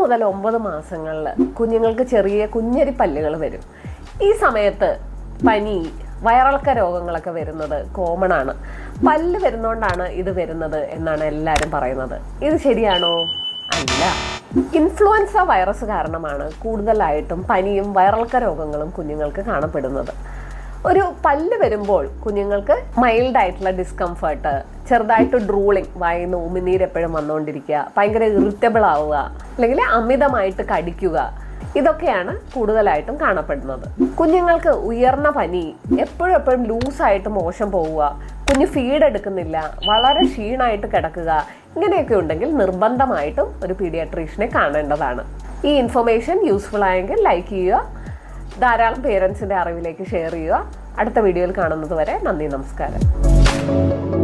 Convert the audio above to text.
മുതൽ 9 മാസങ്ങളിൽ കുഞ്ഞുങ്ങൾക്ക് ചെറിയ കുഞ്ഞരി പല്ലുകൾ വരും. ഈ സമയത്ത് പനി, വയറിളക്ക രോഗങ്ങളൊക്കെ വരുന്നത് കോമൺ ആണ്. പല്ല് വരുന്നോണ്ടാണ് ഇത് വരുന്നത് എന്നാണ് എല്ലാവരും പറയുന്നത്. ഇത് ശരിയാണോ? അല്ല. ഇൻഫ്ലുവൻസ വൈറസ് കാരണമാണ് കൂടുതലായിട്ടും പനിയും വയറിളക്ക രോഗങ്ങളും കുഞ്ഞുങ്ങൾക്ക് കാണപ്പെടുന്നത്. ഒരു പല്ല് വരുമ്പോൾ കുഞ്ഞുങ്ങൾക്ക് മൈൽഡായിട്ടുള്ള ഡിസ്കംഫർട്ട്, ചെറുതായിട്ട് ഡ്രൂളിങ്, വായിന്ന് ഉമിനീര് എപ്പോഴും വന്നുകൊണ്ടിരിക്കുക, ഭയങ്കര ഇറിറ്റബിൾ ആവുക, അല്ലെങ്കിൽ അമിതമായിട്ട് കടിക്കുക, ഇതൊക്കെയാണ് കൂടുതലായിട്ടും കാണപ്പെടുന്നത്. കുഞ്ഞുങ്ങൾക്ക് ഉയർന്ന പനി, എപ്പോഴും ലൂസായിട്ട് മോശം പോവുക, കുഞ്ഞ് ഫീഡ് എടുക്കുന്നില്ല, വളരെ ക്ഷീണമായിട്ട് കിടക്കുക, ഇങ്ങനെയൊക്കെ ഉണ്ടെങ്കിൽ നിർബന്ധമായിട്ടും ഒരു പീഡിയാട്രീഷ്യനെ കാണേണ്ടതാണ്. ഈ ഇൻഫർമേഷൻ യൂസ്ഫുൾ ആയെങ്കിൽ ലൈക്ക് ചെയ്യുക, ധാരാളം പേരൻസിൻ്റെ അറിവിലേക്ക് ഷെയർ ചെയ്യുക. അടുത്ത വീഡിയോയിൽ കാണുന്നത് വരെ നന്ദി, നമസ്കാരം.